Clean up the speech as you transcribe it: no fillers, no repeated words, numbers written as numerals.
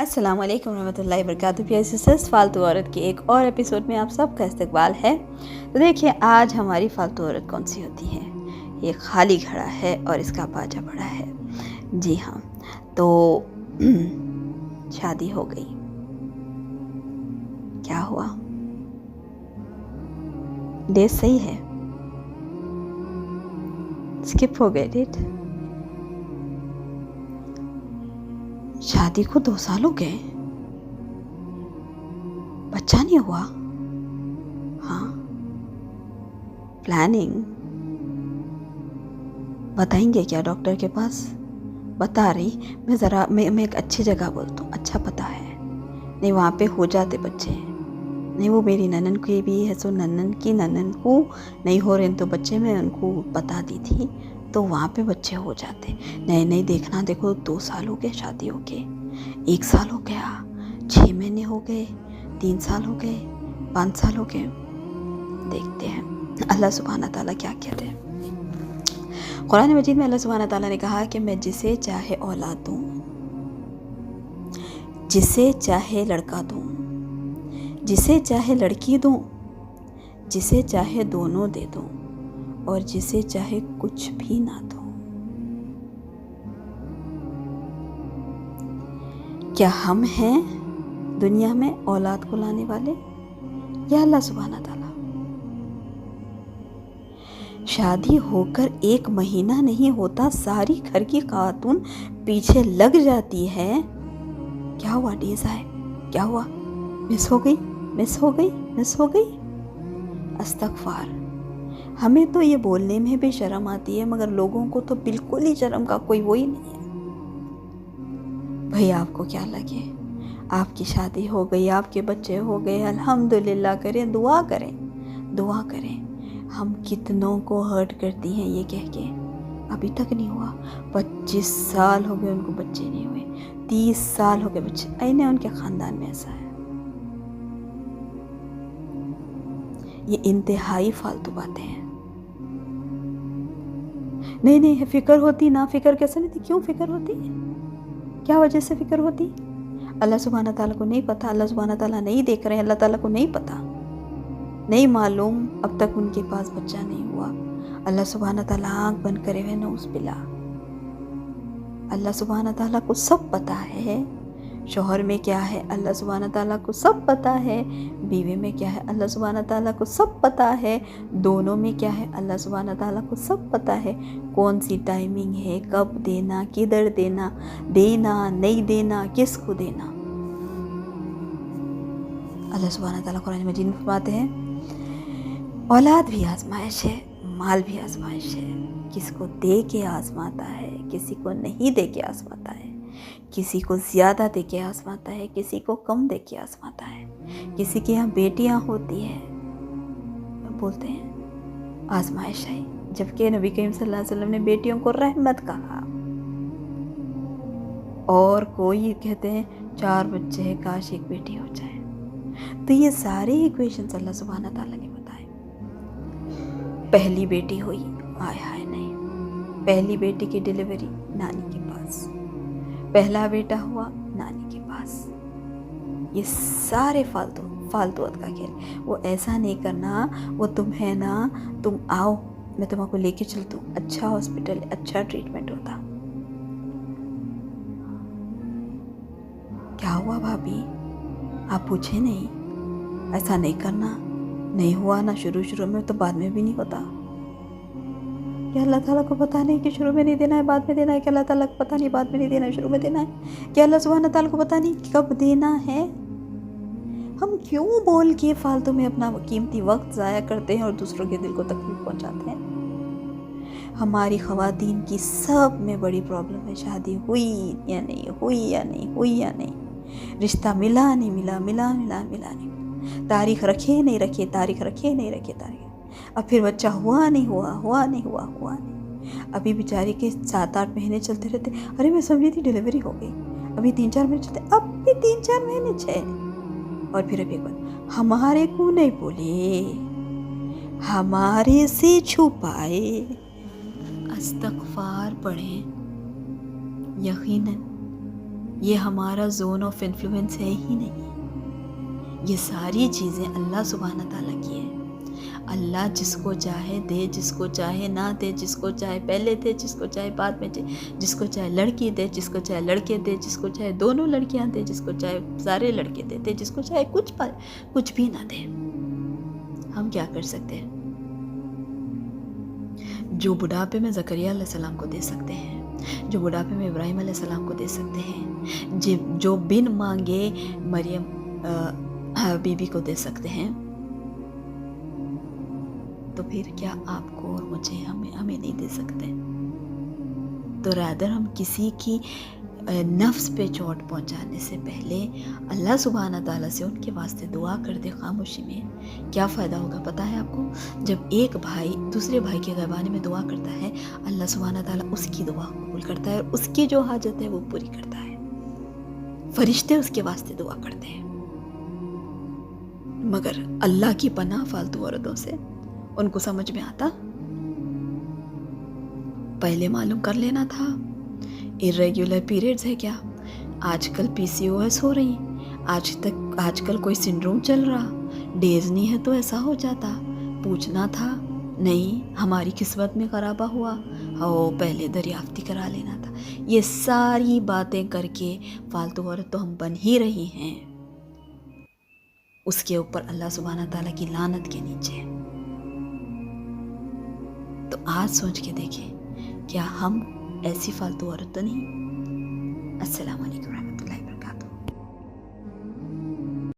السلام علیکم ورحمۃ اللہ وبرکاتہ. پیارے سسٹرز، فالتو عورت کے ایک اور ایپیسوڈ میں آپ سب کا استقبال ہے. تو دیکھیے آج ہماری فالتو عورت کون سی ہوتی ہے. یہ خالی گھڑا ہے اور اس کا باجا بڑا ہے. جی ہاں، تو شادی ہو گئی. کیا ہوا؟ ڈیٹ صحیح ہے؟ اسکپ ہو گئے ڈیٹ. شادی کو 2 سال ہو گئے، بچہ نہیں ہوا. ہاں، پلاننگ بتائیں گے کیا ڈاکٹر کے پاس؟ بتا رہی میں ایک اچھی جگہ بولتا ہوں، اچھا پتہ ہے. نہیں وہاں پہ ہو جاتے بچے. نہیں وہ میری ننن کی بھی ہے، سو ننن کو نہیں ہو رہے تو بچے میں ان کو بتا دی تھی، تو وہاں پہ بچے ہو جاتے. نہیں دیکھنا، دیکھو 2 سال ہو گئے شادی ہو کے، 1 سال ہو گیا، 6 مہینے ہو گئے، 3 سال ہو گئے، 5 سال ہو گئے. دیکھتے ہیں اللہ سبحانہ تعالیٰ کیا کہتے ہیں. قرآن مجید میں اللہ سبحانہ تعالیٰ نے کہا کہ میں جسے چاہے اولاد دوں، جسے چاہے لڑکا دوں، جسے چاہے لڑکی دوں، جسے چاہے دونوں دے دوں، اور جسے چاہے کچھ بھی نہ دوں. کیا ہم ہیں دنیا میں اولاد کو لانے والے یا اللہ سبحانہ تعالیٰ؟ شادی ہو کر 1 مہینہ نہیں ہوتا ساری گھر کی خاتون پیچھے لگ جاتی ہے. کیا ہوا؟ ڈیز آئے، کیا ہوا؟ مس ہو گئی. استغفار. ہمیں تو یہ بولنے میں بھی شرم آتی ہے، مگر لوگوں کو تو بالکل ہی شرم کا کوئی وہی نہیں ہے. بھئی آپ کو کیا لگے، آپ کی شادی ہو گئی، آپ کے بچے ہو گئے، الحمدللہ کریں، دعا کریں. ہم کتنوں کو ہرٹ کرتی ہیں یہ کہہ کے ابھی تک نہیں ہوا. 25 سال ہو گئے ان کو بچے نہیں ہوئے، 30 سال ہو گئے بچے. اینے ان کے خاندان میں ایسا ہے. یہ انتہائی فالتو باتیں ہیں. نہیں فکر ہوتی، نہ فکر کیسے نہیں تھی. کیوں فکر ہوتی؟ کیا وجہ سے فکر ہوتی؟ اللہ سبحانہ تعالیٰ کو نہیں پتہ. اللہ سبحانہ تعالیٰ نہیں دیکھ رہے ہیں، اللہ تعالیٰ کو نہیں پتہ، نہیں معلوم. اب تک ان کے پاس بچہ نہیں ہوا. اللہ سبحانہ تعالیٰ آنکھ بند کرے ہوئے، نعوذ باللہ. اللہ سبحانہ تعالیٰ کو سب پتہ ہے. شوہر میں کیا ہے اللہ سبحانہ تعالیٰ کو سب پتہ ہے. بیوی میں کیا ہے اللہ سبحانہ تعالیٰ کو سب پتہ ہے. دونوں میں کیا ہے اللہ سبحانہ تعالیٰ کو سب پتہ ہے. کون سی ٹائمنگ ہے، کب دینا، کدھر دینا نہیں دینا، کس کو دینا. اللہ سبحانہ تعالیٰ قرآن مجید میں فرماتے ہیں اولاد بھی آزمائش ہے، مال بھی آزمائش ہے. کس کو دے کے آزماتا ہے، کسی کو نہیں دے کے آزماتا ہے. کسی کو زیادہ دے کے آزماتا ہے، کسی کو کم دے کے آزماتا ہے. کسی کے یہاں بیٹیاں ہوتی ہیں، بولتے ہیں آزمائش ہے، جبکہ نبی کریم صلی اللہ علیہ وسلم نے بیٹیوں کو رحمت کہا. اور کوئی کہتے ہیں 4 بچے ہیں، کاش 1 بیٹی ہو جائے. تو یہ سارے ایکویشنز اللہ سبحانہ تعالیٰ نے بتائے. پہلی بیٹی ہوئی، ہائے نہیں. پہلی بیٹی کی ڈیلیوری نانی کے پاس، پہلا بیٹا ہوا نانی کے پاس. یہ سارے فالتوت کا کھیل. وہ ایسا نہیں کرنا، وہ تم ہے نا، تم آؤ میں تمہیں کو لے کے چلتا ہوں، اچھا ہاسپٹل، اچھا ٹریٹمنٹ ہوتا. کیا ہوا بھابھی؟ آپ پوچھے نہیں. ایسا نہیں کرنا. نہیں ہوا نا شروع میں تو بعد میں بھی نہیں ہوتا. کیا اللہ تعالیٰ کو پتہ نہیں کہ شروع میں نہیں دینا ہے، بعد میں دینا ہے؟ کہ اللہ تعالیٰ کو پتہ نہیں بعد میں نہیں دینا ہے، شروع میں دینا ہے؟ کہ اللہ سبحانہ تعالیٰ کو پتہ نہیں کب دینا ہے؟ ہم کیوں بول کے فالتو میں اپنا قیمتی وقت ضائع کرتے ہیں اور دوسروں کے دل کو تکلیف پہنچاتے ہیں؟ ہماری خواتین کی سب میں بڑی پرابلم ہے شادی ہوئی یا نہیں، رشتہ ملا نہیں، تاریخ رکھے نہیں رکھے. اب پھر بچہ ہوا نہیں. ابھی بیچاری کے 7-8 مہینے چلتے رہتے. ارے میں سمجھی تھی ڈیلیوری ہو گئی، ابھی 3-4 مہینے چلتے، اب بھی 3-4 مہینے 6. اور پھر ابھی ایک بات، ہمارے کو نہیں بولے، ہمارے سے چھپائے. استغفار پڑھیں. یقیناً یہ ہمارا زون آف انفلوئنس ہے ہی نہیں، یہ ساری چیزیں اللہ سبحانہ تعالیٰ کی ہے۔ اللہ جس کو چاہے دے، جس کو چاہے نہ دے، جس کو چاہے پہلے دے، جس کو چاہے بعد میں دے، جس کو چاہے لڑکی دے، جس کو چاہے لڑکے دے، جس کو چاہے دونوں لڑکیاں دے، جس کو چاہے سارے لڑکے دے دے، جس کو چاہے کچھ بھی نہ دے۔ ہم کیا کر سکتے ہیں؟ جو بڑھاپے میں زکریا علیہ السلام کو دے سکتے ہیں، جو بڑھاپے میں ابراہیم علیہ السلام کو دے سکتے ہیں، جو بن مانگے مریم بی بی کو دے سکتے ہیں، تو پھر کیا آپ کو اور مجھے ہمیں نہیں دے سکتے؟ تو رادر ہم کسی کی نفس پہ چوٹ پہنچانے سے پہلے اللہ سبحانہ تعالیٰ سے ان کے واسطے دعا کر دے خاموشی میں۔ کیا فائدہ ہوگا پتہ ہے آپ کو؟ جب ایک بھائی دوسرے بھائی کے غیبانے میں دعا کرتا ہے، اللہ سبحانہ تعالیٰ اس کی دعا قبول کرتا ہے اور اس کی جو حاجت ہے وہ پوری کرتا ہے۔ فرشتے اس کے واسطے دعا کرتے ہیں، مگر اللہ کی پناہ فالتو عورتوں سے ان کو سمجھ میں آتا؟ پہلے معلوم کر لینا تھا۔ irregular پیریڈز ہے کیا؟ آج کل PCOS ہو رہی، آج کل کوئی سنڈروم چل رہا، ڈیز نہیں ہے تو ایسا ہو جاتا، پوچھنا تھا؟ نہیں، ہماری قسمت میں خرابہ ہوا، پہلے دریافتی کرا لینا تھا۔ یہ ساری باتیں کر کے فالتو عورت تو ہم بن ہی رہی ہیں، اس کے اوپر اللہ سبحانہ تعالیٰ کی لعنت کے نیچے۔ تو آج سوچ کے دیکھیں، کیا ہم ایسی فالتو عورت تو نہیں؟ السلام علیکم۔